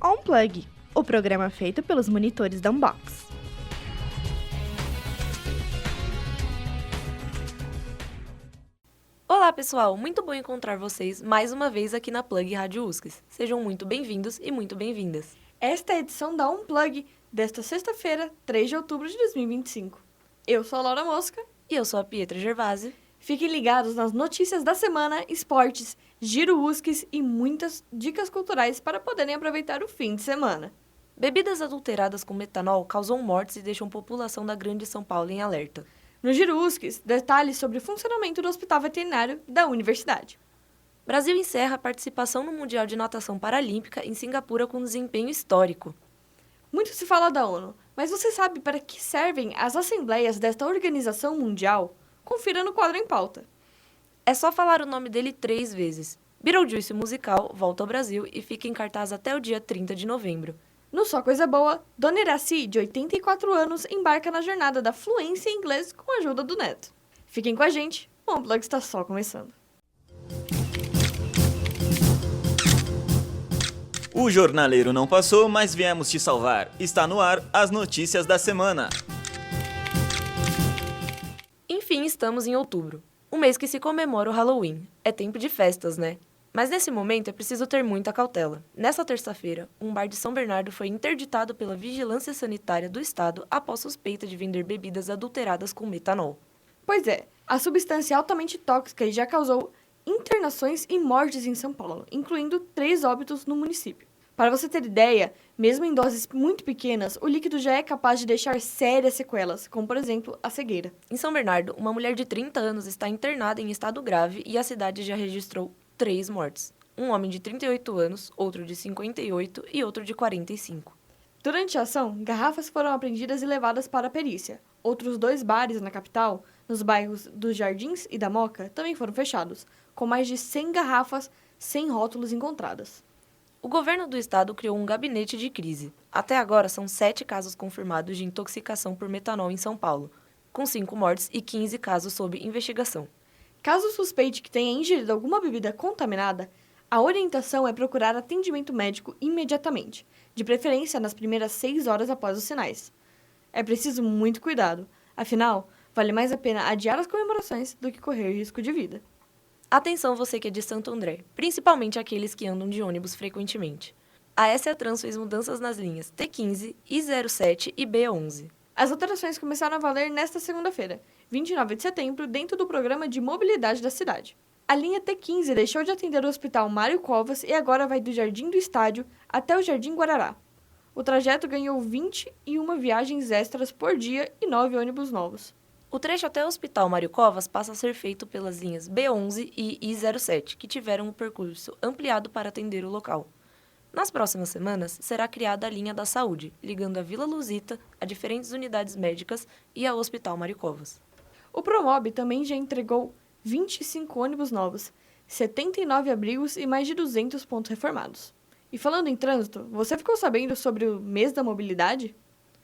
On-Plug, o programa feito pelos monitores da Unbox. Olá pessoal, muito bom encontrar vocês mais uma vez aqui na Plug Rádio USCS. Sejam muito bem-vindos e muito bem-vindas. Esta é a edição da On-Plug desta sexta-feira, 3 de outubro de 2025. Eu sou a Laura Mosca. E eu sou a Pietra Gervásio. Fiquem ligados nas notícias da semana, esportes, giro USCS e muitas dicas culturais para poderem aproveitar o fim de semana. Bebidas adulteradas com metanol causam mortes e deixam a população da Grande São Paulo em alerta. No giro USCS, detalhes sobre o funcionamento do Hospital Veterinário da Universidade. Brasil encerra a participação no Mundial de Natação Paralímpica em Singapura com desempenho histórico. Muito se fala da ONU, mas você sabe para que servem as assembleias desta organização mundial? Confira no quadro em pauta. É só falar o nome dele 3 vezes. Beetlejuice musical volta ao Brasil e fica em cartaz até o dia 30 de novembro. No Só Coisa Boa, Dona Iraci, de 84 anos, embarca na jornada da fluência em inglês com a ajuda do neto. Fiquem com a gente, o On-Plug está só começando. O jornaleiro não passou, mas viemos te salvar. Está no ar as notícias da semana. Enfim, estamos em outubro, o mês que se comemora o Halloween. É tempo de festas, né? Mas nesse momento é preciso ter muita cautela. Nessa terça-feira, um bar de São Bernardo foi interditado pela Vigilância Sanitária do Estado após suspeita de vender bebidas adulteradas com metanol. Pois é, a substância é altamente tóxica e já causou internações e mortes em São Paulo, incluindo 3 óbitos no município. Para você ter ideia, mesmo em doses muito pequenas, o líquido já é capaz de deixar sérias sequelas, como por exemplo a cegueira. Em São Bernardo, uma mulher de 30 anos está internada em estado grave e a cidade já registrou 3 mortes. Um homem de 38 anos, outro de 58 e outro de 45. Durante a ação, garrafas foram apreendidas e levadas para a perícia. Outros 2 bares na capital, nos bairros dos Jardins e da Moca, também foram fechados, com mais de 100 garrafas sem rótulos encontradas. O governo do estado criou um gabinete de crise. Até agora, são 7 casos confirmados de intoxicação por metanol em São Paulo, com 5 mortes e 15 casos sob investigação. Caso suspeite que tenha ingerido alguma bebida contaminada, a orientação é procurar atendimento médico imediatamente, de preferência nas primeiras 6 horas após os sinais. É preciso muito cuidado, afinal, vale mais a pena adiar as comemorações do que correr risco de vida. Atenção você que é de Santo André, principalmente aqueles que andam de ônibus frequentemente. A SA Trans fez mudanças nas linhas T15, I07 e B11. As alterações começaram a valer nesta segunda-feira, 29 de setembro, dentro do programa de mobilidade da cidade. A linha T15 deixou de atender o Hospital Mário Covas e agora vai do Jardim do Estádio até o Jardim Guarará. O trajeto ganhou 21 viagens extras por dia e 9 ônibus novos. O trecho até o Hospital Mário Covas passa a ser feito pelas linhas B11 e I07, que tiveram o percurso ampliado para atender o local. Nas próximas semanas, será criada a linha da saúde, ligando a Vila Luzita a diferentes unidades médicas e ao Hospital Mário Covas. O Promob também já entregou 25 ônibus novos, 79 abrigos e mais de 200 pontos reformados. E falando em trânsito, você ficou sabendo sobre o mês da mobilidade?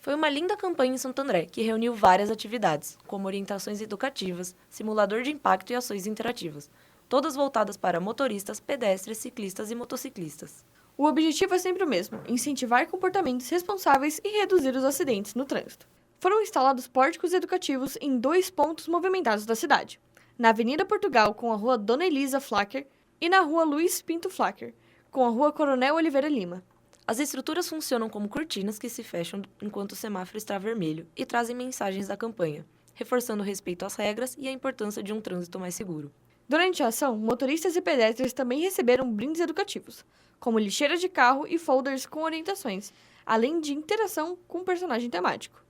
Foi uma linda campanha em Santo André, que reuniu várias atividades, como orientações educativas, simulador de impacto e ações interativas, todas voltadas para motoristas, pedestres, ciclistas e motociclistas. O objetivo é sempre o mesmo, incentivar comportamentos responsáveis e reduzir os acidentes no trânsito. Foram instalados pórticos educativos em 2 pontos movimentados da cidade, na Avenida Portugal com a Rua Dona Elisa Flacker e na Rua Luiz Pinto Flacker, com a Rua Coronel Oliveira Lima. As estruturas funcionam como cortinas que se fecham enquanto o semáforo está vermelho e trazem mensagens da campanha, reforçando o respeito às regras e a importância de um trânsito mais seguro. Durante a ação, motoristas e pedestres também receberam brindes educativos, como lixeiras de carro e folders com orientações, além de interação com um personagem temático.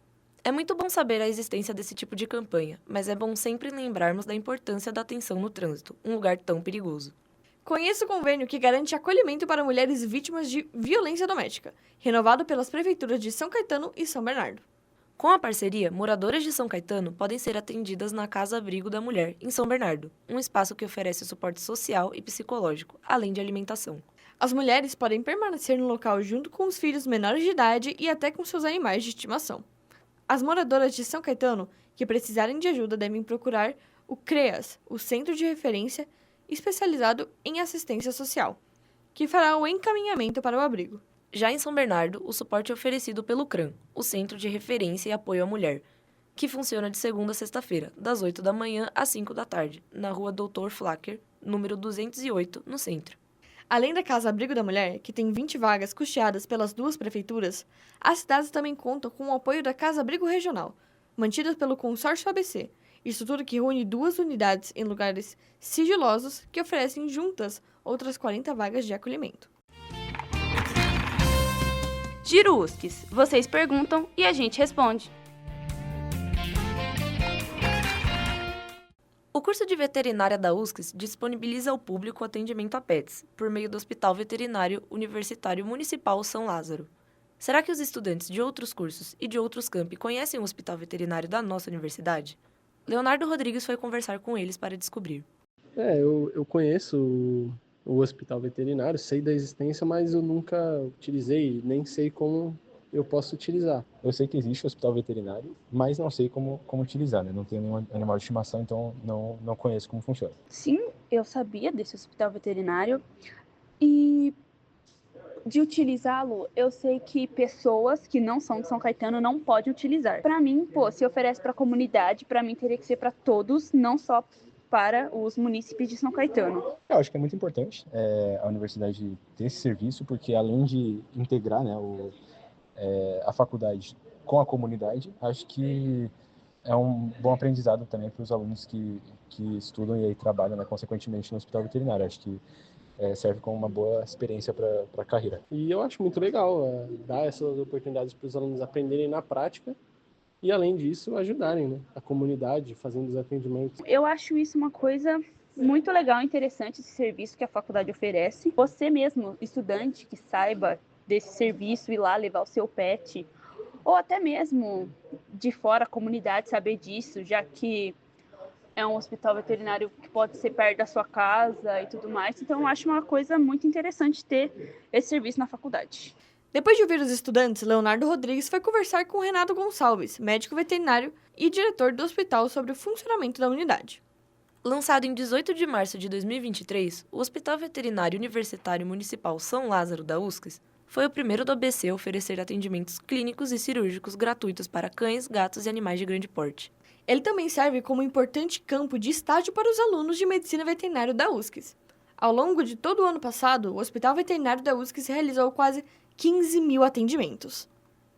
É muito bom saber a existência desse tipo de campanha, mas é bom sempre lembrarmos da importância da atenção no trânsito, um lugar tão perigoso. Conheça o convênio que garante acolhimento para mulheres vítimas de violência doméstica, renovado pelas prefeituras de São Caetano e São Bernardo. Com a parceria, moradoras de São Caetano podem ser atendidas na Casa Abrigo da Mulher, em São Bernardo, um espaço que oferece suporte social e psicológico, além de alimentação. As mulheres podem permanecer no local junto com os filhos menores de idade e até com seus animais de estimação. As moradoras de São Caetano que precisarem de ajuda devem procurar o CREAS, o Centro de Referência especializado em assistência social, que fará o encaminhamento para o abrigo. Já em São Bernardo, o suporte é oferecido pelo CRAM, o Centro de Referência e Apoio à Mulher, que funciona de segunda a sexta-feira, das 8 da manhã às 5 da tarde, na rua Dr. Flacker, número 208, no centro. Além da Casa Abrigo da Mulher, que tem 20 vagas custeadas pelas 2 prefeituras, as cidades também contam com o apoio da Casa Abrigo Regional, mantida pelo Consórcio ABC, estrutura que reúne 2 unidades em lugares sigilosos que oferecem juntas outras 40 vagas de acolhimento. Giro USCS. Vocês perguntam e a gente responde. O curso de veterinária da USCS disponibiliza ao público atendimento a pets, por meio do Hospital Veterinário Universitário Municipal São Lázaro. Será que os estudantes de outros cursos e de outros campi conhecem o hospital veterinário da nossa universidade? Leonardo Rodrigues foi conversar com eles para descobrir. Eu conheço o hospital veterinário, sei da existência, mas eu nunca utilizei, nem sei como eu posso utilizar. Eu sei que existe o hospital veterinário, mas não sei como utilizar, né? Não tenho nenhum animal de estimação, então não conheço como funciona. Sim, eu sabia desse hospital veterinário e de utilizá-lo, eu sei que pessoas que não são de São Caetano não podem utilizar. Para mim, se oferece para a comunidade, para mim teria que ser para todos, não só para os munícipes de São Caetano. Eu acho que é muito importante a universidade ter esse serviço, porque além de integrar, né, a faculdade com a comunidade, acho que é um bom aprendizado também para os alunos que estudam e aí trabalham, né, consequentemente no hospital veterinário. Acho que serve como uma boa experiência para a carreira. E eu acho muito legal dar essas oportunidades para os alunos aprenderem na prática e, além disso, ajudarem, né, a comunidade fazendo os atendimentos. Eu acho isso uma coisa muito legal e interessante, esse serviço que a faculdade oferece. Você mesmo, estudante, que saiba desse serviço, ir lá levar o seu pet, ou até mesmo de fora a comunidade saber disso, já que é um hospital veterinário que pode ser perto da sua casa e tudo mais. Então, eu acho uma coisa muito interessante ter esse serviço na faculdade. Depois de ouvir os estudantes, Leonardo Rodrigues foi conversar com Renato Gonçalves, médico veterinário e diretor do hospital, sobre o funcionamento da unidade. Lançado em 18 de março de 2023, o Hospital Veterinário Universitário Municipal São Lázaro da USCS foi o primeiro do ABC a oferecer atendimentos clínicos e cirúrgicos gratuitos para cães, gatos e animais de grande porte. Ele também serve como importante campo de estágio para os alunos de medicina veterinária da USCS. Ao longo de todo o ano passado, o Hospital Veterinário da USCS realizou quase 15 mil atendimentos.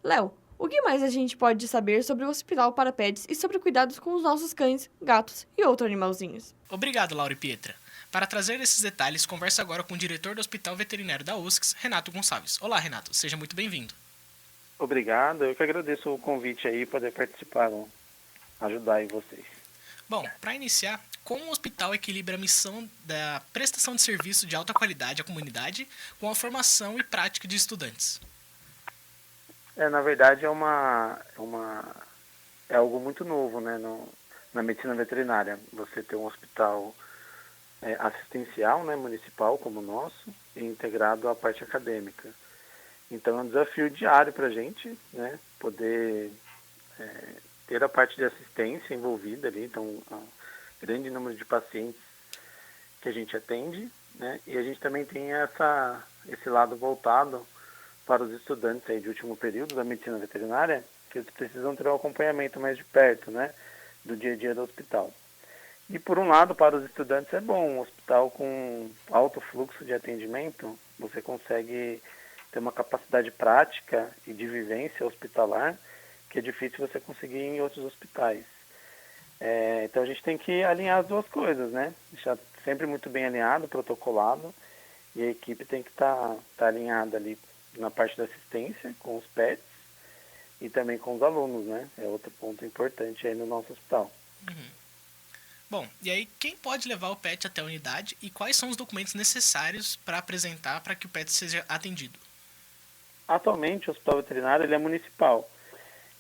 Léo, o que mais a gente pode saber sobre o Hospital para Pets e sobre cuidados com os nossos cães, gatos e outros animalzinhos? Obrigado, Laura e Pietra. Para trazer esses detalhes, converso agora com o diretor do Hospital Veterinário da USCS, Renato Gonçalves. Olá, Renato. Seja muito bem-vindo. Obrigado. Eu que agradeço o convite aí, poder participar, ajudar aí vocês. Bom, para iniciar, como o hospital equilibra a missão da prestação de serviço de alta qualidade à comunidade com a formação e prática de estudantes? Na verdade, é algo muito novo, né, na medicina veterinária. Você ter um hospital assistencial, né, municipal como o nosso, e integrado à parte acadêmica. Então, é um desafio diário para a gente, né, poder ter a parte de assistência envolvida ali, então, um grande número de pacientes que a gente atende, né, e a gente também tem esse lado voltado para os estudantes aí de último período da medicina veterinária, que eles precisam ter um acompanhamento mais de perto, né, do dia a dia do hospital. E por um lado, para os estudantes é bom, um hospital com alto fluxo de atendimento, você consegue ter uma capacidade prática e de vivência hospitalar, que é difícil você conseguir em outros hospitais. Então a gente tem que alinhar as duas coisas, né? Deixar sempre muito bem alinhado, protocolado, e a equipe tem que estar alinhada ali na parte da assistência com os pets e também com os alunos, né? É outro ponto importante aí no nosso hospital. Uhum. Bom, e aí quem pode levar o pet até a unidade e quais são os documentos necessários para apresentar para que o pet seja atendido? Atualmente o hospital veterinário ele é municipal,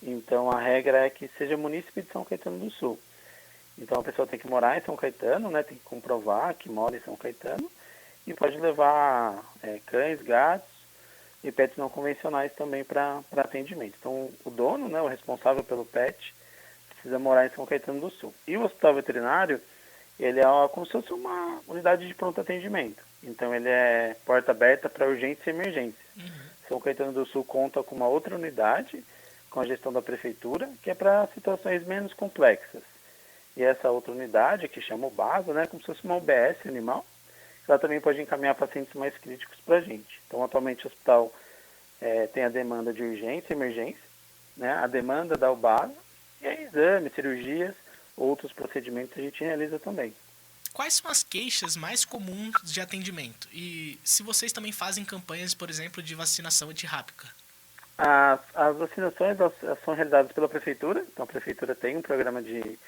então a regra é que seja munícipe de São Caetano do Sul. Então a pessoa tem que morar em São Caetano, né? Tem que comprovar que mora em São Caetano e pode levar cães, gatos e pets não convencionais também para atendimento. Então o dono, né, o responsável pelo pet, precisa morar em São Caetano do Sul. E o hospital veterinário, ele é como se fosse uma unidade de pronto atendimento. Então ele é porta aberta para urgência e emergência. Uhum. São Caetano do Sul conta com uma outra unidade, com a gestão da prefeitura, que é para situações menos complexas. E essa outra unidade, que chama o BASA, né, como se fosse uma UBS animal, ela também pode encaminhar pacientes mais críticos para a gente. Então, atualmente, o hospital tem a demanda de urgência e emergência, né, a demanda da UBASA, e aí exames, cirurgias, outros procedimentos a gente realiza também. Quais são as queixas mais comuns de atendimento? E se vocês também fazem campanhas, por exemplo, de vacinação antirrábica? As vacinações são realizadas pela prefeitura, então a prefeitura tem um programa de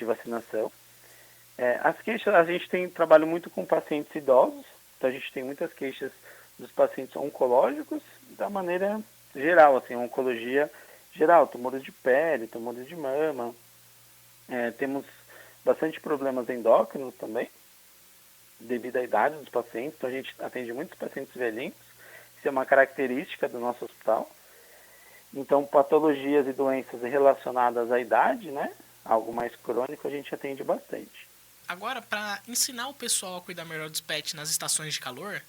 vacinação. As queixas, a gente tem trabalho muito com pacientes idosos, então a gente tem muitas queixas dos pacientes oncológicos, da maneira geral, assim, oncologia geral, tumores de pele, tumores de mama. Temos bastante problemas endócrinos também, devido à idade dos pacientes, então a gente atende muitos pacientes velhinhos, isso é uma característica do nosso hospital. Então, patologias e doenças relacionadas à idade, né, algo mais crônico, a gente atende bastante. Agora, para ensinar o pessoal a cuidar melhor dos pets nas estações de calor,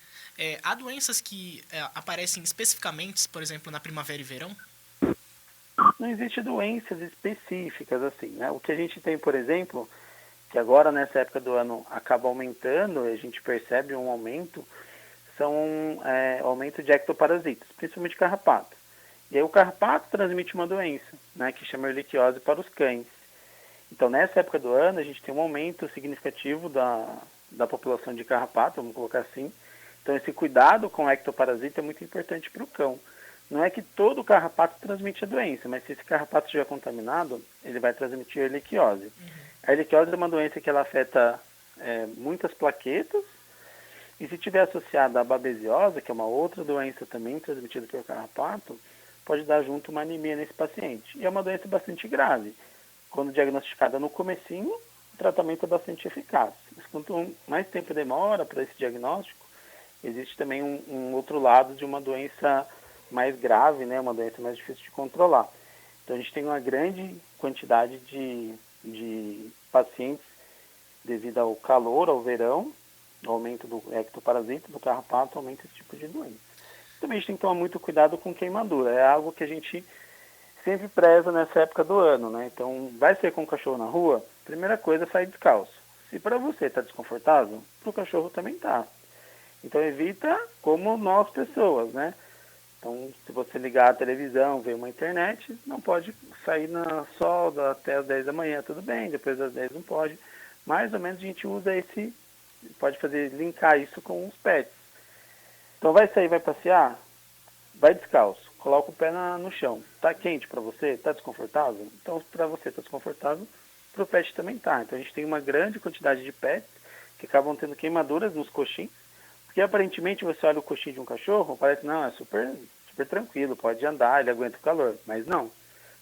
há doenças que aparecem especificamente, por exemplo, na primavera e verão? Não existe doenças específicas assim, né? O que a gente tem, por exemplo, que agora nessa época do ano acaba aumentando, a gente percebe um aumento, são aumento de ectoparasitas, principalmente carrapato. E aí o carrapato transmite uma doença, né, que chama erliquiose para os cães. Então, nessa época do ano, a gente tem um aumento significativo da população de carrapato, vamos colocar assim. Então, esse cuidado com o ectoparasita é muito importante para o cão. Não é que todo carrapato transmite a doença, mas se esse carrapato estiver contaminado, ele vai transmitir a erliquiose. Uhum. A erliquiose é uma doença que ela afeta muitas plaquetas, e se estiver associada à babesiose, que é uma outra doença também transmitida pelo carrapato, pode dar junto uma anemia nesse paciente. E é uma doença bastante grave. Quando diagnosticada no comecinho, o tratamento é bastante eficaz. Mas quanto mais tempo demora para esse diagnóstico, existe também um outro lado de uma doença mais grave, né, uma doença mais difícil de controlar. Então a gente tem uma grande quantidade de pacientes devido ao calor, ao verão, ao aumento do ectoparasita, do carrapato, aumenta esse tipo de doença. Também a gente tem que tomar muito cuidado com queimadura. É algo que a gente sempre preza nessa época do ano, né? Então, vai ser com o cachorro na rua, primeira coisa é sair descalço. Se para você está desconfortável, para o cachorro também está. Então, evita como nós pessoas, né? Então, se você ligar a televisão, ver uma internet, não pode sair na sol até as 10 da manhã, tudo bem, depois das 10 não pode. Mais ou menos a gente usa pode linkar isso com os pets. Então, vai sair, vai passear, vai descalço, coloca o pé no chão. Tá quente para você? Tá desconfortável? Então, para você tá desconfortável, para o pet também tá. Então, a gente tem uma grande quantidade de pets que acabam tendo queimaduras nos coxins, porque aparentemente você olha o coxinho de um cachorro, parece, não, é super tranquilo, pode andar, ele aguenta o calor. Mas não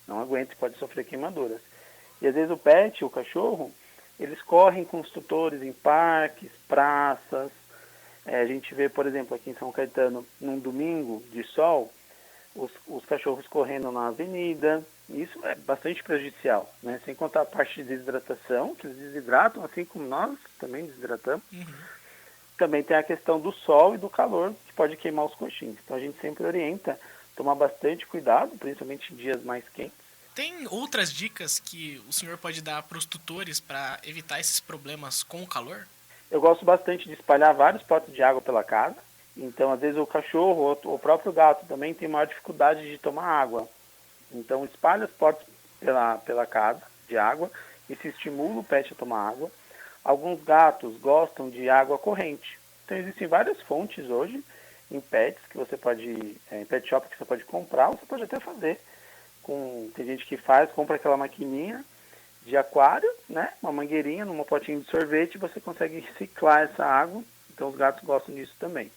aguenta e pode sofrer queimaduras. E às vezes o pet, o cachorro, eles correm com os tutores em parques, praças. A gente vê, por exemplo, aqui em São Caetano, num domingo de sol, os cachorros correndo na avenida. Isso é bastante prejudicial, né? Sem contar a parte de desidratação, que eles desidratam, assim como nós também desidratamos. Uhum. Também tem a questão do sol e do calor, que pode queimar os coxins. Então a gente sempre orienta tomar bastante cuidado, principalmente em dias mais quentes. Tem outras dicas que o senhor pode dar para os tutores para evitar esses problemas com o calor? Eu gosto bastante de espalhar vários potes de água pela casa. Então, às vezes, o cachorro ou o próprio gato também tem maior dificuldade de tomar água. Então, espalha os potes pela casa de água e se estimula o pet a tomar água. Alguns gatos gostam de água corrente. Então, existem várias fontes hoje em pets que você pode, em pet shop que você pode comprar, ou você pode até fazer. Tem gente que compra aquela maquininha de aquário, né? Uma mangueirinha numa potinha de sorvete, você consegue reciclar essa água. Então, os gatos gostam disso também.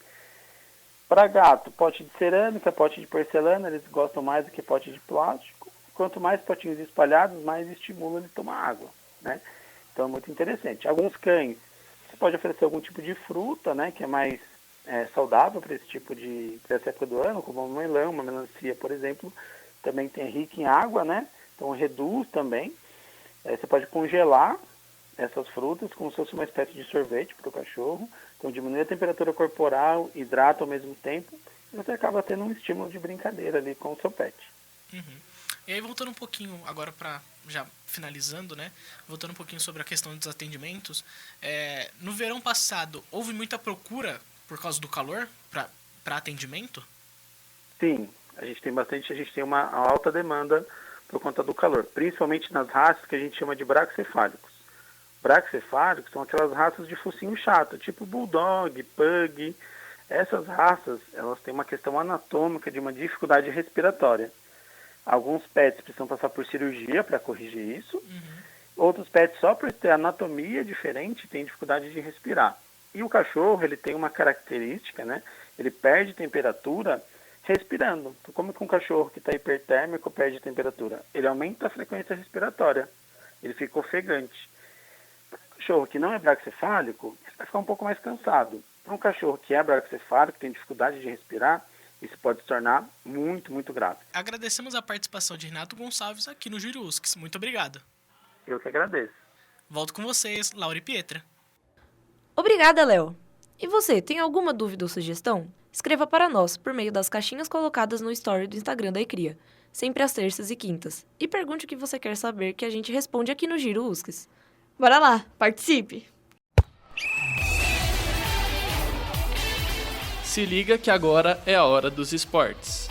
Para gato, pote de cerâmica, pote de porcelana, eles gostam mais do que pote de plástico. Quanto mais potinhos espalhados, mais estimula ele a tomar água, né? Então, é muito interessante. Alguns cães, você pode oferecer algum tipo de fruta, né? Que é mais saudável para essa época do ano, como uma melão, uma melancia, por exemplo. Também tem rico em água, né? Então, reduz também. Você pode congelar essas frutas como se fosse uma espécie de sorvete para o cachorro. Então, diminui a temperatura corporal, hidrata ao mesmo tempo você acaba tendo um estímulo de brincadeira ali com o seu pet. E aí, voltando um pouquinho agora para já finalizando, né? Voltando um pouquinho sobre a questão dos atendimentos. No verão passado, houve muita procura por causa do calor para atendimento? Sim, a gente tem uma alta demanda por conta do calor, principalmente nas raças que a gente chama de braquicefálicos. Braquicefálicos são aquelas raças de focinho chato, tipo bulldog, pug. Essas raças, elas têm uma questão anatômica de uma dificuldade respiratória. Alguns pets precisam passar por cirurgia para corrigir isso. Outros pets, só por ter anatomia diferente, têm dificuldade de respirar. E o cachorro, ele tem uma característica, né? Ele perde temperatura respirando. Então, como que um cachorro que está hipertérmico perde temperatura? Ele aumenta a frequência respiratória. Ele fica ofegante. Para um cachorro que não é braquicefálico, ele vai ficar um pouco mais cansado. Para um cachorro que é braquicefálico, tem dificuldade de respirar, isso pode se tornar muito, muito grave. Agradecemos a participação de Renato Gonçalves aqui no Júri USCS. Muito obrigado. Eu que agradeço. Volto com vocês, Laura e Pietra. Obrigada, Léo. E você, tem alguma dúvida ou sugestão? Escreva para nós por meio das caixinhas colocadas no story do Instagram da ICRIA, sempre às terças e quintas. E pergunte o que você quer saber que a gente responde aqui no Giro USCS. Bora lá, participe! Se liga que agora é a hora dos esportes.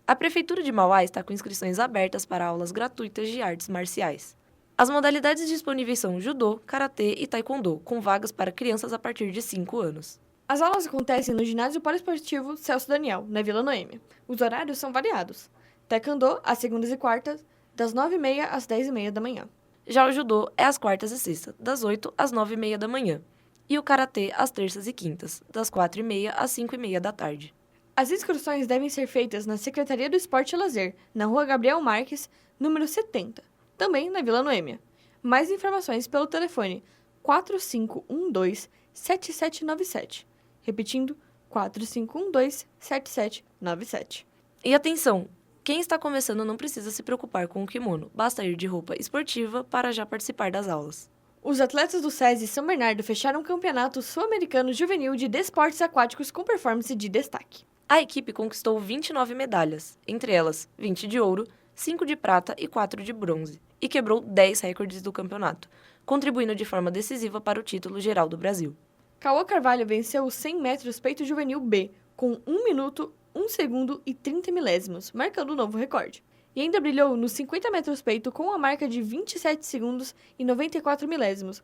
A Prefeitura de Mauá está com inscrições abertas para aulas gratuitas de artes marciais. As modalidades disponíveis são judô, karatê e taekwondo, com vagas para crianças a partir de 5 anos. As aulas acontecem no ginásio poliesportivo Celso Daniel, na Vila Noêmia. Os horários são variados. Taekwondo, às segundas e quartas, das 9h30 às 10h30 da manhã. Já o judô é às quartas e sextas, das 8 às 9h30 da manhã. E o karatê às terças e quintas, das 4h30 às 5h30 da tarde. As inscrições devem ser feitas na Secretaria do Esporte e Lazer, na Rua Gabriel Marques, número 70, também na Vila Noêmia. Mais informações pelo telefone 4512-7797. Repetindo, 4512-7797. E atenção! Quem está começando não precisa se preocupar com o kimono, basta ir de roupa esportiva para já participar das aulas. Os atletas do SESI São Bernardo fecharam o Campeonato Sul-Americano Juvenil de Desportos Aquáticos com performance de destaque. A equipe conquistou 29 medalhas, entre elas 20 de ouro, 5 de prata e 4 de bronze, e quebrou 10 recordes do campeonato, contribuindo de forma decisiva para o título geral do Brasil. Cauã Carvalho venceu os 100 metros peito juvenil B, com 1 minuto, 1 segundo e 30 milésimos, marcando um novo recorde. E ainda brilhou nos 50 metros peito com a marca de 27 segundos e 94 milésimos,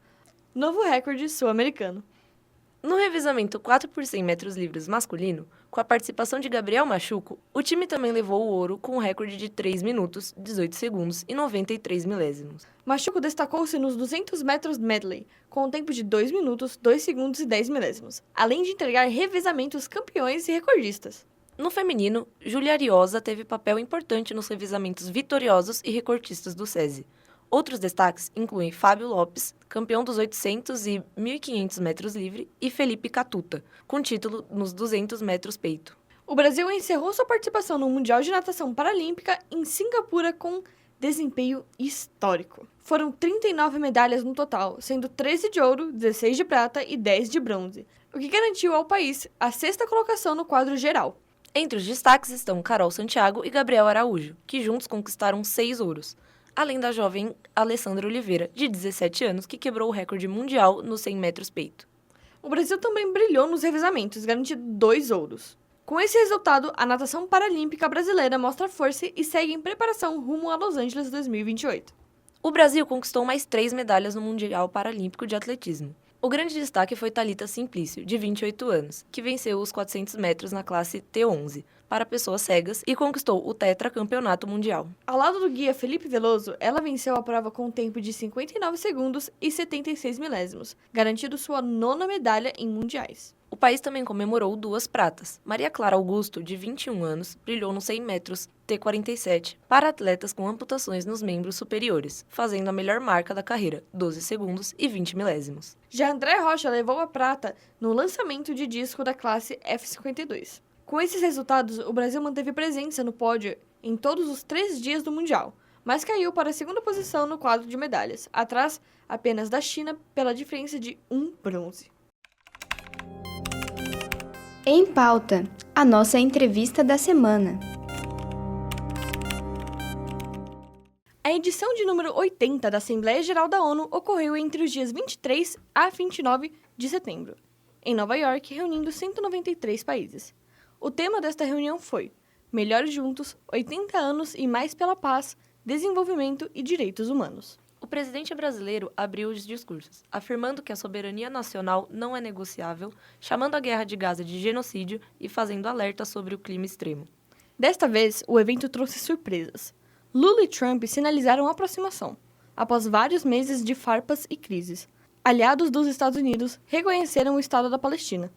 novo recorde sul-americano. No revezamento 4 por 100 metros livres masculino, com a participação de Gabriel Machuco, o time também levou o ouro com um recorde de 3 minutos, 18 segundos e 93 milésimos. Machuco destacou-se nos 200 metros medley, com um tempo de 2 minutos, 2 segundos e 10 milésimos, além de entregar revezamentos campeões e recordistas. No feminino, Júlia Ariosa teve papel importante nos revezamentos vitoriosos e recortistas do SESI. Outros destaques incluem Fábio Lopes, campeão dos 800 e 1.500 metros livre, e Felipe Catuta, com título nos 200 metros peito. O Brasil encerrou sua participação no Mundial de Natação Paralímpica em Singapura com desempenho histórico. Foram 39 medalhas no total, sendo 13 de ouro, 16 de prata e 10 de bronze, o que garantiu ao país a 6ª colocação no quadro geral. Entre os destaques estão Carol Santiago e Gabriel Araújo, que juntos conquistaram 6 ouros, além da jovem Alessandra Oliveira, de 17 anos, que quebrou o recorde mundial nos 100 metros peito. O Brasil também brilhou nos revezamentos, garantindo 2 ouros. Com esse resultado, a natação paralímpica brasileira mostra força e segue em preparação rumo a Los Angeles 2028. O Brasil conquistou mais 3 medalhas no Mundial Paralímpico de Atletismo. O grande destaque foi Thalita Simplício, de 28 anos, que venceu os 400 metros na classe T11, para pessoas cegas, e conquistou o tetracampeonato mundial. Ao lado do guia Felipe Veloso, ela venceu a prova com um tempo de 59 segundos e 76 milésimos, garantindo sua 9ª medalha em mundiais. O país também comemorou 2 pratas. Maria Clara Augusto, de 21 anos, brilhou nos 100 metros T47 para atletas com amputações nos membros superiores, fazendo a melhor marca da carreira, 12 segundos e 20 milésimos. Já André Rocha levou a prata no lançamento de disco da classe F52. Com esses resultados, o Brasil manteve presença no pódio em todos os 3 dias do Mundial, mas caiu para a segunda posição no quadro de medalhas, atrás apenas da China pela diferença de 1 bronze. Em pauta, a nossa entrevista da semana. A edição de número 80 da Assembleia Geral da ONU ocorreu entre os dias 23 a 29 de setembro, em Nova York, reunindo 193 países. O tema desta reunião foi Melhores Juntos, 80 anos e mais pela paz, desenvolvimento e direitos humanos. O presidente brasileiro abriu os discursos, afirmando que a soberania nacional não é negociável, chamando a guerra de Gaza de genocídio e fazendo alerta sobre o clima extremo. Desta vez, o evento trouxe surpresas. Lula e Trump sinalizaram aproximação, após vários meses de farpas e crises. Aliados dos Estados Unidos reconheceram o Estado da Palestina,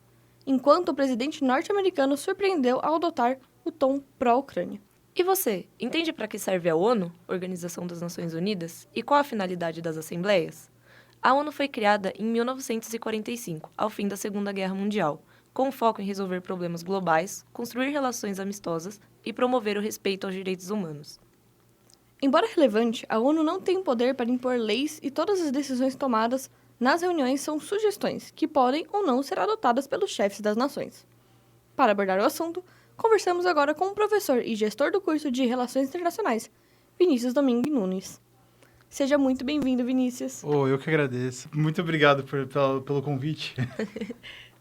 enquanto o presidente norte-americano surpreendeu ao adotar o tom pró-Ucrânia. E você, entende para que serve a ONU, Organização das Nações Unidas, e qual a finalidade das assembleias? A ONU foi criada em 1945, ao fim da Segunda Guerra Mundial, com foco em resolver problemas globais, construir relações amistosas e promover o respeito aos direitos humanos. Embora relevante, a ONU não tem poder para impor leis e todas as decisões tomadas nas reuniões são sugestões que podem ou não ser adotadas pelos chefes das nações. Para abordar o assunto, conversamos agora com o professor e gestor do curso de Relações Internacionais, Vinícius Domingue Nunes. Seja muito bem-vindo, Vinícius. Eu que agradeço. Muito obrigado pelo convite.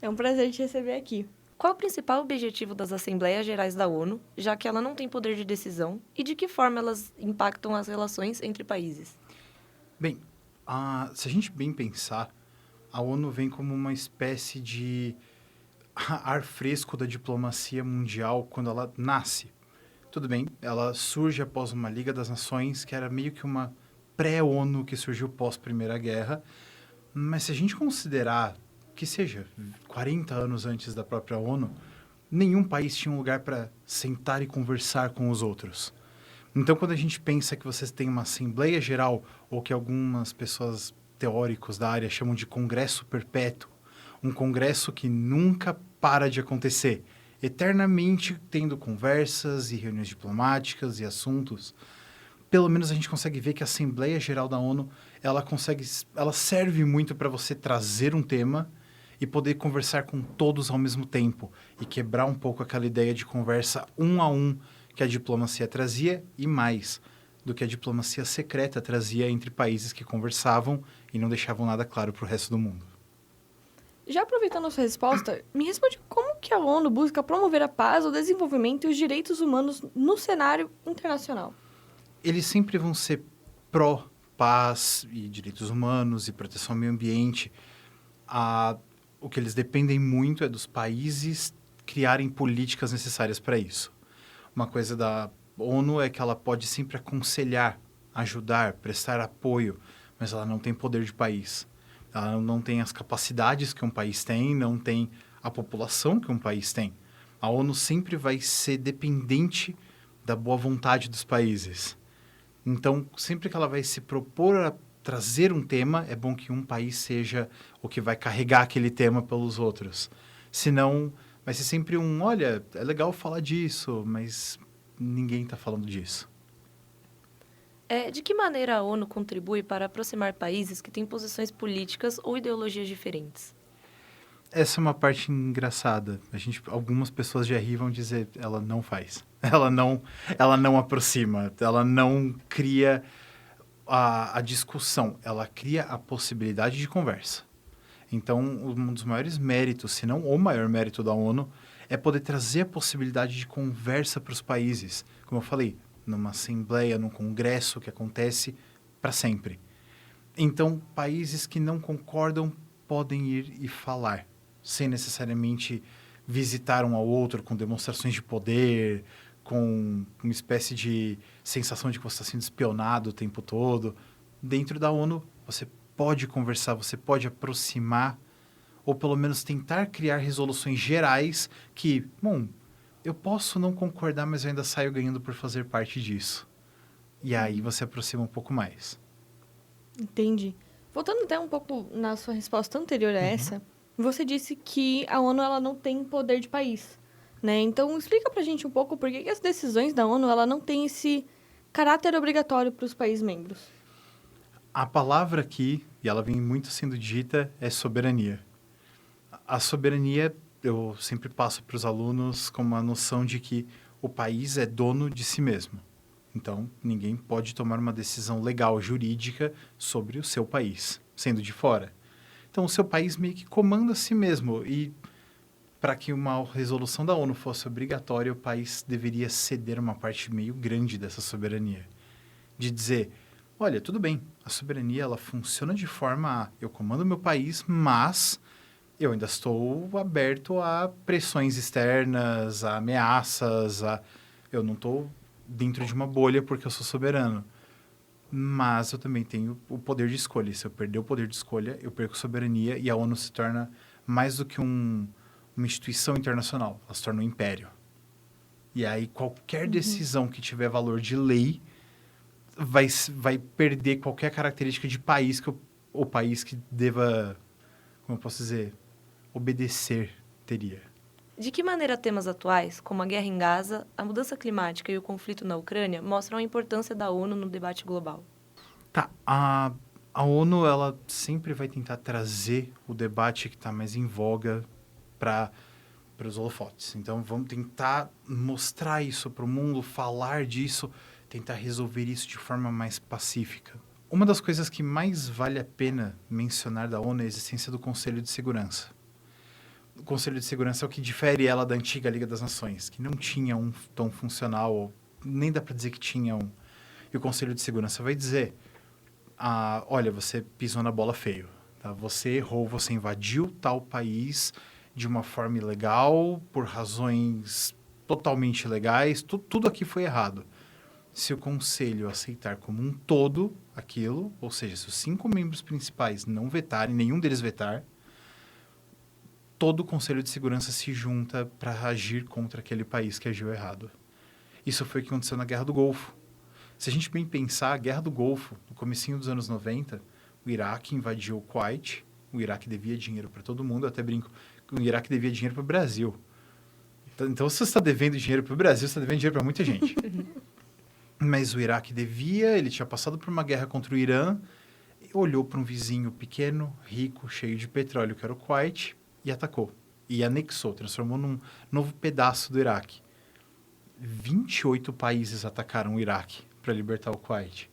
É um prazer te receber aqui. Qual o principal objetivo das Assembleias Gerais da ONU, já que ela não tem poder de decisão, e de que forma elas impactam as relações entre países? Bem, se a gente bem pensar, a ONU vem como uma espécie de ar fresco da diplomacia mundial quando ela nasce. Tudo bem, ela surge após uma Liga das Nações, que era meio que uma pré-ONU que surgiu pós-Primeira Guerra, mas se a gente considerar que seja 40 anos antes da própria ONU, nenhum país tinha um lugar para sentar e conversar com os outros. Então, quando a gente pensa que você tem uma Assembleia Geral, ou que algumas pessoas teóricos da área chamam de Congresso Perpétuo, um congresso que nunca para de acontecer, eternamente tendo conversas e reuniões diplomáticas e assuntos, pelo menos a gente consegue ver que a Assembleia Geral da ONU, ela serve muito para você trazer um tema e poder conversar com todos ao mesmo tempo e quebrar um pouco aquela ideia de conversa um a um que a diplomacia trazia e mais do que a diplomacia secreta trazia entre países que conversavam e não deixavam nada claro para o resto do mundo. Já aproveitando a sua resposta, me responde como que a ONU busca promover a paz, o desenvolvimento e os direitos humanos no cenário internacional? Eles sempre vão ser pró-paz e direitos humanos e proteção ao meio ambiente. O que eles dependem muito é dos países criarem políticas necessárias para isso. Uma coisa da ONU é que ela pode sempre aconselhar, ajudar, prestar apoio, mas ela não tem poder de país. Ela não tem as capacidades que um país tem, não tem a população que um país tem. A ONU sempre vai ser dependente da boa vontade dos países. Então, sempre que ela vai se propor a trazer um tema, é bom que um país seja o que vai carregar aquele tema pelos outros. Senão, vai ser sempre olha, é legal falar disso, mas ninguém está falando disso. De que maneira a ONU contribui para aproximar países que têm posições políticas ou ideologias diferentes? Essa é uma parte engraçada. Algumas pessoas já ri e vão dizer, ela não faz. Ela não aproxima, ela não cria a discussão, ela cria a possibilidade de conversa. Então, um dos maiores méritos, se não o maior mérito da ONU, é poder trazer a possibilidade de conversa para os países. Como eu falei, numa assembleia, num congresso que acontece para sempre. Então, países que não concordam podem ir e falar, sem necessariamente visitar um ao outro com demonstrações de poder, com uma espécie de sensação de que você está sendo espionado o tempo todo. Dentro da ONU, você pode conversar, você pode aproximar, ou pelo menos tentar criar resoluções gerais que, eu posso não concordar, mas eu ainda saio ganhando por fazer parte disso. E aí você aproxima um pouco mais. Entendi. Voltando até um pouco na sua resposta anterior a essa, você disse que a ONU ela não tem poder de país, né? Então, explica pra gente um pouco por que as decisões da ONU ela não tem esse caráter obrigatório para os países membros? A palavra aqui, e ela vem muito sendo dita, é soberania. A soberania, eu sempre passo para os alunos com uma noção de que o país é dono de si mesmo. Então, ninguém pode tomar uma decisão legal, jurídica, sobre o seu país, sendo de fora. Então, o seu país meio que comanda a si mesmo. E para que uma resolução da ONU fosse obrigatória, o país deveria ceder uma parte meio grande dessa soberania. De dizer, olha, tudo bem, a soberania ela funciona de forma a eu comando meu país, mas eu ainda estou aberto a pressões externas, a ameaças, eu não estou dentro de uma bolha porque eu sou soberano. Mas eu também tenho o poder de escolha. Se eu perder o poder de escolha, eu perco soberania e a ONU se torna mais do que uma instituição internacional. Ela se torna um império. E aí qualquer decisão que tiver valor de lei vai perder qualquer característica de país que o país que deva, como eu posso dizer, obedecer teria. De que maneira temas atuais, como a guerra em Gaza, a mudança climática e o conflito na Ucrânia, mostram a importância da ONU no debate global? Tá, a ONU ela sempre vai tentar trazer o debate que está mais em voga para os holofotes. Então, vamos tentar mostrar isso para o mundo, falar disso, tentar resolver isso de forma mais pacífica. Uma das coisas que mais vale a pena mencionar da ONU é a existência do Conselho de Segurança. O Conselho de Segurança é o que difere ela da antiga Liga das Nações, que não tinha um tão funcional, nem dá para dizer que tinha um. E o Conselho de Segurança vai dizer, olha, você pisou na bola feio, tá? Você errou, você invadiu tal país de uma forma ilegal, por razões totalmente legais, tudo aqui foi errado. Se o Conselho aceitar como um todo aquilo, ou seja, se os 5 membros principais não vetarem, nenhum deles vetar, todo o Conselho de Segurança se junta para agir contra aquele país que agiu errado. Isso foi o que aconteceu na Guerra do Golfo. Se a gente bem pensar, a Guerra do Golfo, no comecinho dos anos 90, o Iraque invadiu o Kuwait, o Iraque devia dinheiro para todo mundo, eu até brinco que o Iraque devia dinheiro para o Brasil. Então, se você está devendo dinheiro para o Brasil, você está devendo dinheiro para muita gente. Mas o Iraque devia, ele tinha passado por uma guerra contra o Irã, olhou para um vizinho pequeno, rico, cheio de petróleo, que era o Kuwait, e atacou. E anexou, transformou num novo pedaço do Iraque. 28 países atacaram o Iraque para libertar o Kuwait.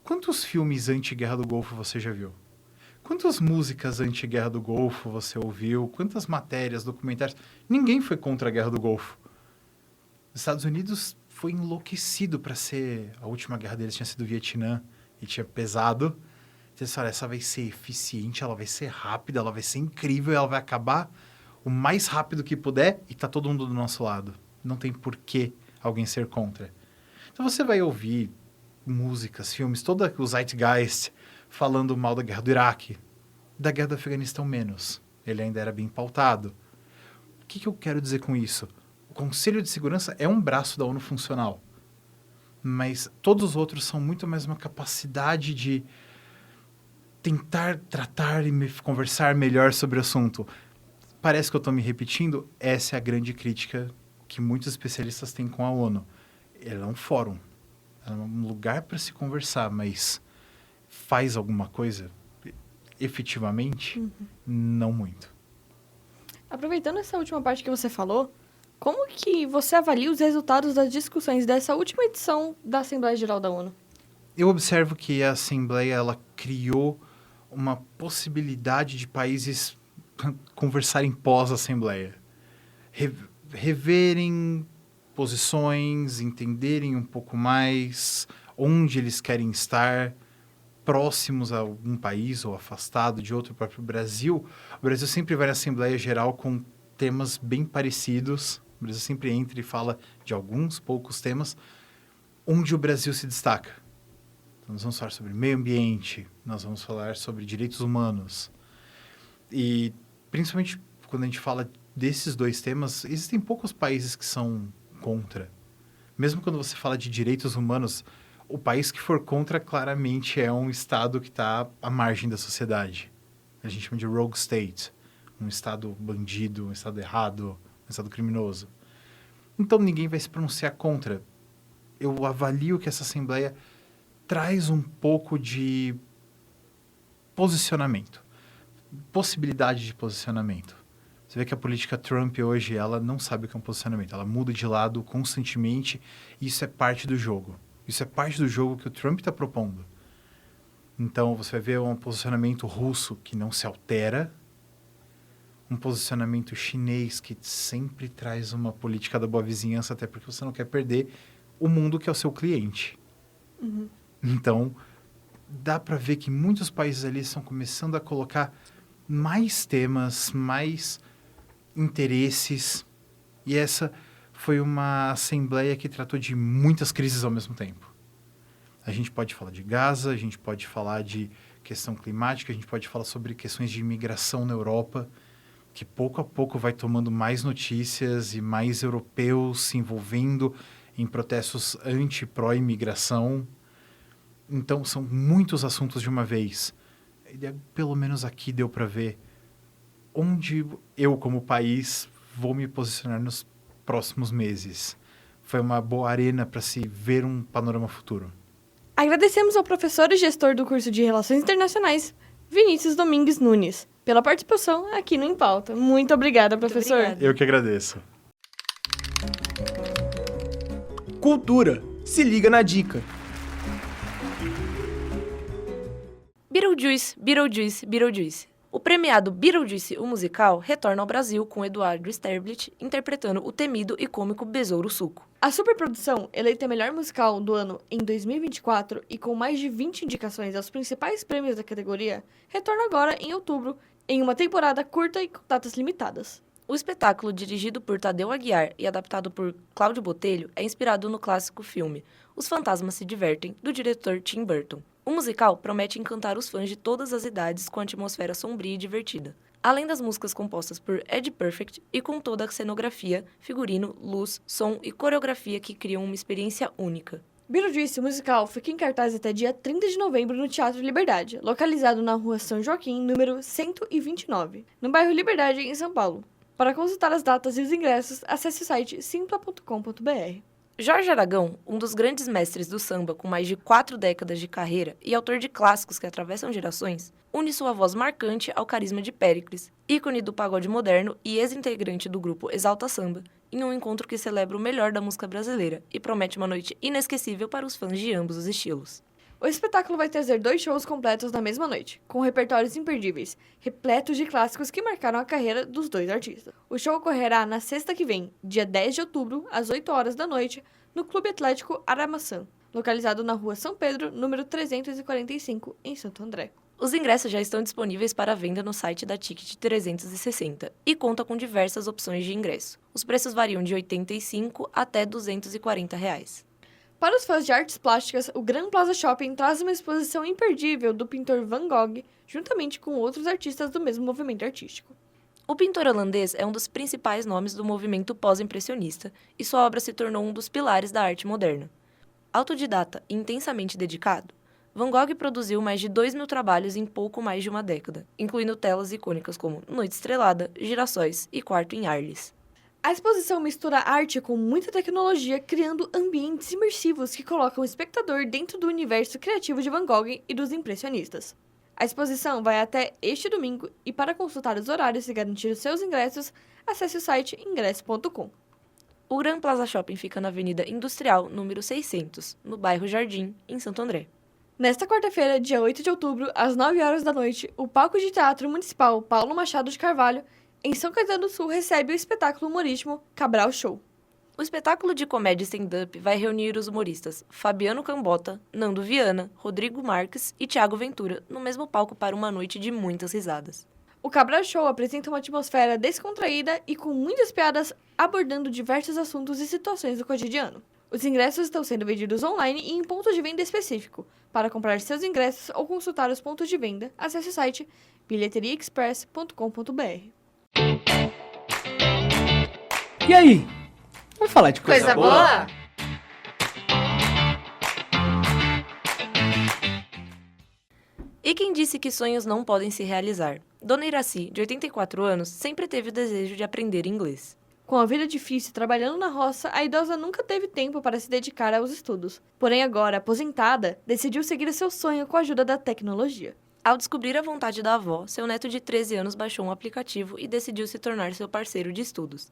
Quantos filmes anti-guerra do Golfo você já viu? Quantas músicas anti-guerra do Golfo você ouviu? Quantas matérias, documentários? Ninguém foi contra a guerra do Golfo. Os Estados Unidos foi enlouquecido para ser... A última guerra deles tinha sido o Vietnã e tinha pesado. Então, olha, essa vai ser eficiente, ela vai ser rápida, ela vai ser incrível, ela vai acabar o mais rápido que puder e tá todo mundo do nosso lado. Não tem por que alguém ser contra. Então você vai ouvir músicas, filmes, todo o Zeitgeist falando mal da guerra do Iraque, da guerra do Afeganistão menos. Ele ainda era bem pautado. O que eu quero dizer com isso? O Conselho de Segurança é um braço da ONU funcional, mas todos os outros são muito mais uma capacidade de tentar tratar e conversar melhor sobre o assunto. Parece que eu estou me repetindo, essa é a grande crítica que muitos especialistas têm com a ONU. Ela é um fórum, ela é um lugar para se conversar, mas faz alguma coisa efetivamente? Não muito. Aproveitando essa última parte que você falou, como que você avalia os resultados das discussões dessa última edição da Assembleia Geral da ONU? Eu observo que a Assembleia ela criou uma possibilidade de países conversarem pós-Assembleia. Reverem posições, entenderem um pouco mais onde eles querem estar, próximos a algum país ou afastado de outro, próprio Brasil. O Brasil sempre vai na Assembleia Geral com temas bem parecidos. O Brasil sempre entra e fala de alguns poucos temas onde o Brasil se destaca. Então, nós vamos falar sobre meio ambiente, nós vamos falar sobre direitos humanos. E, principalmente, quando a gente fala desses dois temas, existem poucos países que são contra. Mesmo quando você fala de direitos humanos, o país que for contra, claramente, é um Estado que está à margem da sociedade. A gente chama de rogue state. Um Estado bandido, um Estado errado, um Estado criminoso. Então, ninguém vai se pronunciar contra. eu avalio que essa Assembleia traz um pouco de posicionamento, possibilidade de posicionamento. Você vê que a política Trump hoje, ela não sabe o que é um posicionamento, ela muda de lado constantemente e isso é parte do jogo. Isso é parte do jogo que o Trump está propondo. Então, você vai ver um posicionamento russo que não se altera, um posicionamento chinês que sempre traz uma política da boa vizinhança, até porque você não quer perder o mundo que é o seu cliente. Uhum. Então, dá para ver que muitos países ali estão começando a colocar mais temas, mais interesses, e essa foi uma assembleia que tratou de muitas crises ao mesmo tempo. A gente pode falar de Gaza, a gente pode falar de questão climática, a gente pode falar sobre questões de imigração na Europa, que pouco a pouco vai tomando mais notícias e mais europeus se envolvendo em protestos anti-pró-imigração. Então, são muitos assuntos de uma vez. E, pelo menos aqui deu para ver onde eu, como país, vou me posicionar nos próximos meses. Foi uma boa arena para se ver um panorama futuro. Agradecemos ao professor e gestor do curso de Relações Internacionais, Vinícius Domingues Nunes, pela participação aqui no Em Pauta. Muito obrigada, professor. Muito obrigada. Eu que agradeço. Cultura. Se liga na dica. Beetlejuice, Beetlejuice, Beetlejuice. O premiado Beetlejuice, o musical, retorna ao Brasil com Eduardo Sterblit interpretando o temido e cômico Besouro Suco. A superprodução, eleita melhor musical do ano em 2024 e com mais de 20 indicações aos principais prêmios da categoria, retorna agora em outubro, em uma temporada curta e com datas limitadas. O espetáculo, dirigido por Tadeu Aguiar e adaptado por Cláudio Botelho, é inspirado no clássico filme Os Fantasmas se Divertem, do diretor Tim Burton. O musical promete encantar os fãs de todas as idades com a atmosfera sombria e divertida. Além das músicas compostas por Ed Perfect e com toda a cenografia, figurino, luz, som e coreografia que criam uma experiência única. Beetlejuice, o musical, fica em cartaz até dia 30 de novembro no Teatro Liberdade, localizado na rua São Joaquim, número 129, no bairro Liberdade, em São Paulo. Para consultar as datas e os ingressos, acesse o site simpla.com.br. Jorge Aragão, um dos grandes mestres do samba com mais de 4 décadas de carreira e autor de clássicos que atravessam gerações, une sua voz marcante ao carisma de Péricles, ícone do pagode moderno e ex-integrante do grupo Exalta Samba, em um encontro que celebra o melhor da música brasileira e promete uma noite inesquecível para os fãs de ambos os estilos. O espetáculo vai trazer 2 shows completos na mesma noite, com repertórios imperdíveis, repletos de clássicos que marcaram a carreira dos 2 artistas. O show ocorrerá na sexta que vem, dia 10 de outubro, às 8 horas da noite, no Clube Atlético Aramaçã, localizado na rua São Pedro, número 345, em Santo André. Os ingressos já estão disponíveis para venda no site da Ticket 360 e conta com diversas opções de ingresso. Os preços variam de R$ 85 até R$ 240. Para os fãs de artes plásticas, o Gran Plaza Shopping traz uma exposição imperdível do pintor Van Gogh, juntamente com outros artistas do mesmo movimento artístico. O pintor holandês é um dos principais nomes do movimento pós-impressionista e sua obra se tornou um dos pilares da arte moderna. Autodidata e intensamente dedicado, Van Gogh produziu mais de 2.000 trabalhos em pouco mais de uma década, incluindo telas icônicas como Noite Estrelada, Girassóis e Quarto em Arles. A exposição mistura arte com muita tecnologia, criando ambientes imersivos que colocam o espectador dentro do universo criativo de Van Gogh e dos impressionistas. A exposição vai até este domingo e para consultar os horários e garantir os seus ingressos, acesse o site ingresso.com. O Gran Plaza Shopping fica na Avenida Industrial, número 600, no bairro Jardim, em Santo André. Nesta quarta-feira, dia 8 de outubro, às 9 horas da noite, o Palco de Teatro Municipal Paulo Machado de Carvalho, em São Caetano do Sul, recebe o espetáculo humorístico Cabral Show. O espetáculo de comédia stand-up vai reunir os humoristas Fabiano Cambota, Nando Viana, Rodrigo Marques e Thiago Ventura no mesmo palco para uma noite de muitas risadas. O Cabral Show apresenta uma atmosfera descontraída e com muitas piadas abordando diversos assuntos e situações do cotidiano. Os ingressos estão sendo vendidos online e em ponto de venda específico. Para comprar seus ingressos ou consultar os pontos de venda, acesse o site bilheteriaexpress.com.br. E aí? Vamos falar de coisa boa? E quem disse que sonhos não podem se realizar? Dona Iraci, de 84 anos, sempre teve o desejo de aprender inglês. Com a vida difícil trabalhando na roça, a idosa nunca teve tempo para se dedicar aos estudos. Porém, agora, aposentada, decidiu seguir seu sonho com a ajuda da tecnologia. Ao descobrir a vontade da avó, seu neto de 13 anos baixou um aplicativo e decidiu se tornar seu parceiro de estudos.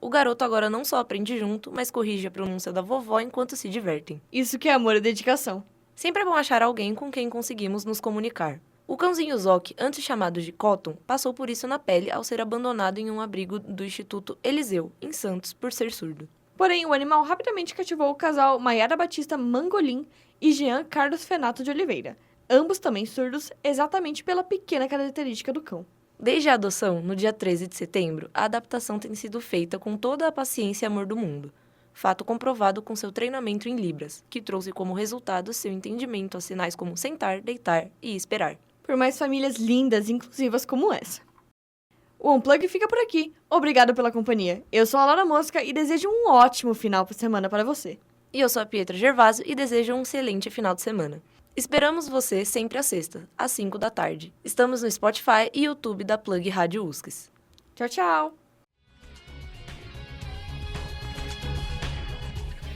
O garoto agora não só aprende junto, mas corrige a pronúncia da vovó enquanto se divertem. Isso que é amor e dedicação. Sempre é bom achar alguém com quem conseguimos nos comunicar. O cãozinho Zoc, antes chamado de Cotton, passou por isso na pele ao ser abandonado em um abrigo do Instituto Eliseu, em Santos, por ser surdo. Porém, o animal rapidamente cativou o casal Maiara Batista Mangolin e Jean Carlos Fenato de Oliveira, ambos também surdos, exatamente pela pequena característica do cão. Desde a adoção, no dia 13 de setembro, a adaptação tem sido feita com toda a paciência e amor do mundo. Fato comprovado com seu treinamento em Libras, que trouxe como resultado seu entendimento a sinais como sentar, deitar e esperar. Por mais famílias lindas e inclusivas como essa. O Unplug fica por aqui. Obrigado pela companhia. Eu sou a Laura Mosca e desejo um ótimo final de semana para você. E eu sou a Pietra Gervásio e desejo um excelente final de semana. Esperamos você sempre às sextas, às 5 da tarde. Estamos no Spotify e YouTube da Plug Rádio USCS. Tchau, tchau!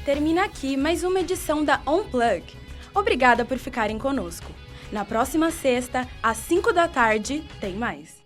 Termina aqui mais uma edição da Unplug. Obrigada por ficarem conosco. Na próxima sexta, às 5 da tarde, tem mais.